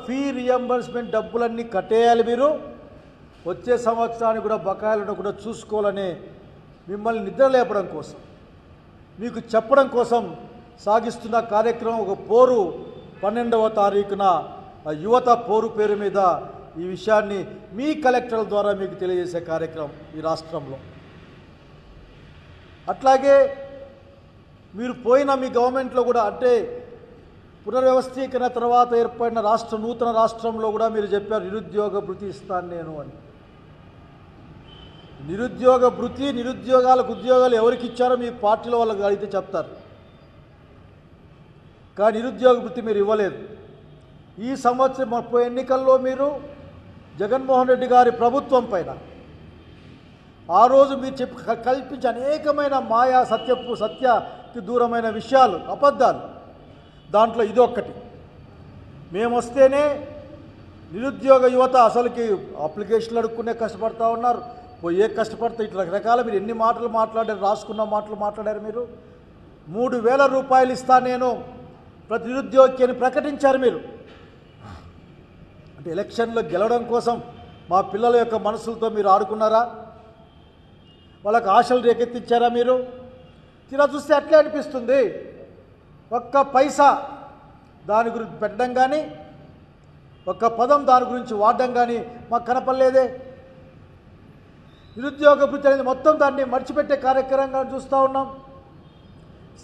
Fee reimbursement డబ్బులన్నీ కట్టేయాలి. మీరు వచ్చే సంవత్సరానికి కూడా బకాయిలను కూడా చూసుకోవాలని మిమ్మల్ని నిద్ర లేపడం కోసం, మీకు చెప్పడం కోసం సాగిస్తున్న కార్యక్రమం. ఒక పోరు 12వ తారీఖున యువత పోరు పేరు మీద ఈ విషయాన్ని మీ కలెక్టర్ల ద్వారా మీకు తెలియజేసే కార్యక్రమం ఈ రాష్ట్రంలో. అట్లాగే మీరు పోయిన మీ గవర్నమెంట్లో కూడా, అంటే పునర్వ్యవస్థీకరణ తర్వాత ఏర్పడిన నూతన రాష్ట్రంలో కూడా మీరు చెప్పారు నిరుద్యోగ భృతి ఇస్తాను నేను అని. నిరుద్యోగ భృతి, నిరుద్యోగాలకు ఉద్యోగాలు ఎవరికి ఇచ్చారో మీ పార్టీలో వాళ్ళకి అడిగితే చెప్తారు. కానీ నిరుద్యోగ భృతి మీరు ఇవ్వలేదు. ఈ సంవత్సరం ఎన్నికల్లో మీరు జగన్మోహన్ రెడ్డి గారి ప్రభుత్వం పైన ఆ రోజు మీరు కల్పించే అనేకమైన మాయా సత్యకి దూరమైన విషయాలు, అబద్ధాలు, దాంట్లో ఇదొక్కటి. మేము వస్తేనే నిరుద్యోగ యువత అసలుకి అప్లికేషన్లు అడుక్కునే కష్టపడతా ఉన్నారు. పోయే కష్టపడితే ఇట్లా రకరకాల మీరు ఎన్ని మాటలు మాట్లాడారు, రాసుకున్న మాటలు మాట్లాడారు. మీరు 3,000 రూపాయలు ఇస్తా నేను ప్రతి నిరుద్యోగికి అని ప్రకటించారు మీరు. అంటే ఎలక్షన్లో గెలవడం కోసం మా పిల్లల యొక్క మనసులతో మీరు ఆడుకున్నారా? వాళ్ళకి ఆశలు రేకెత్తించారా మీరు? తీరా చూస్తే అట్లే అనిపిస్తుంది. ఒక్క పైసా దాని గురించి పెట్టడం కానీ, ఒక్క పదం దాని గురించి వాడడం కానీ మాకు కనపడలేదే. నిరుద్యోగ భృతి అనేది మొత్తం దాన్ని మర్చిపెట్టే కార్యక్రమంగా చూస్తూ ఉన్నాం.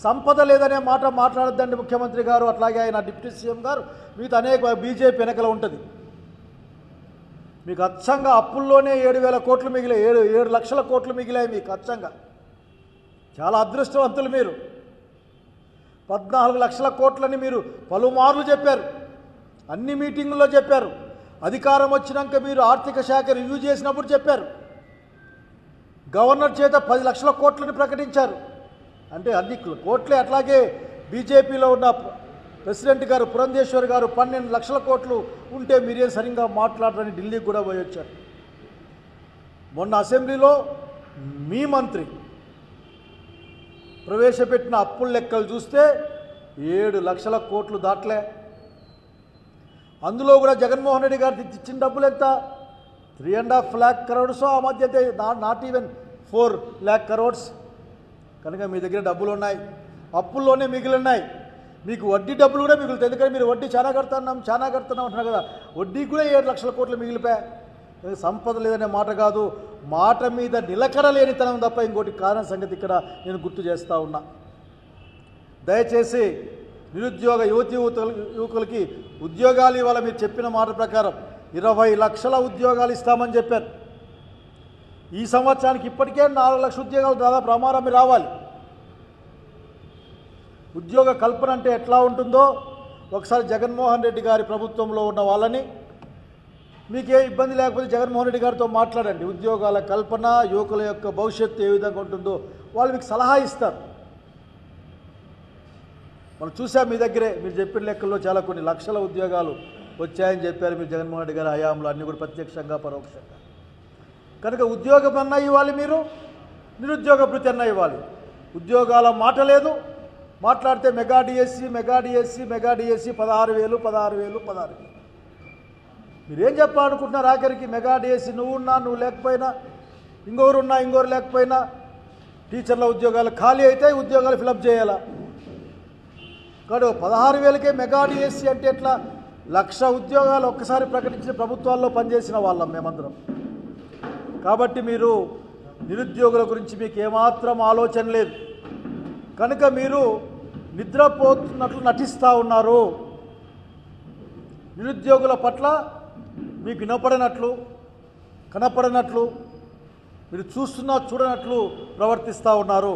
సంపద లేదనే మాట మాట్లాడద్దండి ముఖ్యమంత్రి గారు, అట్లాగే ఆయన డిప్యూటీ సీఎం గారు. మీతో అనేక బీజేపీ వెనకల ఉంటుంది. మీకు అచ్చంగా అప్పుల్లోనే 7,000 కోట్లు మిగిలాయి, 7 లక్షల కోట్లు మిగిలాయి మీకు అచ్చంగా. చాలా అదృష్టవంతులు మీరు. 14 లక్షల కోట్లని మీరు పలుమార్లు చెప్పారు, అన్ని మీటింగుల్లో చెప్పారు. అధికారం వచ్చినాక మీరు ఆర్థిక శాఖ రివ్యూ చేసినప్పుడు చెప్పారు. గవర్నర్ చేత 10 లక్షల కోట్లని ప్రకటించారు. అంటే అన్ని కోట్లే. అట్లాగే బీజేపీలో ఉన్న ప్రెసిడెంట్ గారు పురంధేశ్వర్ గారు 12 లక్షల కోట్లు ఉంటే మీరేం సరిగ్గా మాట్లాడరని ఢిల్లీకి కూడా పోయి వచ్చారు. మొన్న అసెంబ్లీలో మీ మంత్రి ప్రవేశపెట్టిన అప్పుల లెక్కలు చూస్తే 7 లక్షల కోట్లు దాట్లే. అందులో కూడా జగన్మోహన్ రెడ్డి గారు ఇచ్చిన డబ్బులు ఎంత? 3.5 lakh crores. ఆ మధ్య అయితే నాట్ ఈవెన్ 4 lakh crores. కనుక మీ దగ్గర డబ్బులు ఉన్నాయి, అప్పుల్లోనే మిగిలిన్నాయి. మీకు వడ్డీ డబ్బులు కూడా మిగులుతాయి. ఎందుకంటే మీరు వడ్డీ చాలా కడుతున్నాం అంటున్నారు కదా, వడ్డీ కూడా 7 లక్షల కోట్లు మిగిలిపోయాయి. సంపద లేదనే మాట కాదు, మాట మీద నిలకడ లేనితనం తప్ప ఇంకోటి కారణం సంగతి ఇక్కడ నేను గుర్తు చేస్తూ ఉన్నా. దయచేసి నిరుద్యోగ యువకులకి ఉద్యోగాలు ఇవాళ మీరు చెప్పిన మాట ప్రకారం 20 లక్షల ఉద్యోగాలు ఇస్తామని చెప్పారు. ఈ సంవత్సరానికి ఇప్పటికే 4 లక్షల ఉద్యోగాలు దాదాపు ప్రమాణం రావాలి. ఉద్యోగ కల్పన అంటే ఎట్లా ఉంటుందో ఒకసారి జగన్మోహన్ రెడ్డి గారి ప్రభుత్వంలో ఉన్న వాళ్ళని, మీకే ఇబ్బంది లేకపోతే జగన్మోహన్ రెడ్డి గారితో మాట్లాడండి. ఉద్యోగాల కల్పన, యువకుల యొక్క భవిష్యత్తు ఏ విధంగా ఉంటుందో వాళ్ళు మీకు సలహా ఇస్తారు. మనం చూసాం మీ దగ్గరే, మీరు చెప్పిన లెక్కల్లో చాలా కొన్ని లక్షల ఉద్యోగాలు వచ్చాయని చెప్పారు మీరు జగన్మోహన్ రెడ్డి గారి హయాంలో, అన్నీ కూడా ప్రత్యక్షంగా పరోక్షంగా. కనుక ఉద్యోగం అన్నా ఇవ్వాలి, మీరు నిరుద్యోగ భృతి అన్నా ఇవ్వాలి. ఉద్యోగాల మాట లేదు. మాట్లాడితే మెగా డిఎస్సి 16,000. మీరేం చెప్పాలనుకుంటున్నారు? ఆఖరికి మెగా డిఎస్సి నువ్వు లేకపోయినా, ఇంకోరు లేకపోయినా టీచర్ల ఉద్యోగాలు ఖాళీ అయితే ఉద్యోగాలు ఫిలప్ చేయాలా? కాదు 16,000కే మెగా డిఎస్సి అంటే ఎట్లా? 1,00,000 ఉద్యోగాలు ఒక్కసారి ప్రకటించిన ప్రభుత్వాల్లో పనిచేసిన వాళ్ళం మేమందరం. కాబట్టి మీరు నిరుద్యోగుల గురించి మీకు ఏమాత్రం ఆలోచన లేదు. కనుక మీరు నిద్రపోతున్నట్లు నటిస్తూ ఉన్నారు. నిరుద్యోగుల పట్ల మీకు వినపడినట్లు, కనపడినట్లు, మీరు చూస్తున్నా చూడనట్లు ప్రవర్తిస్తూ ఉన్నారు.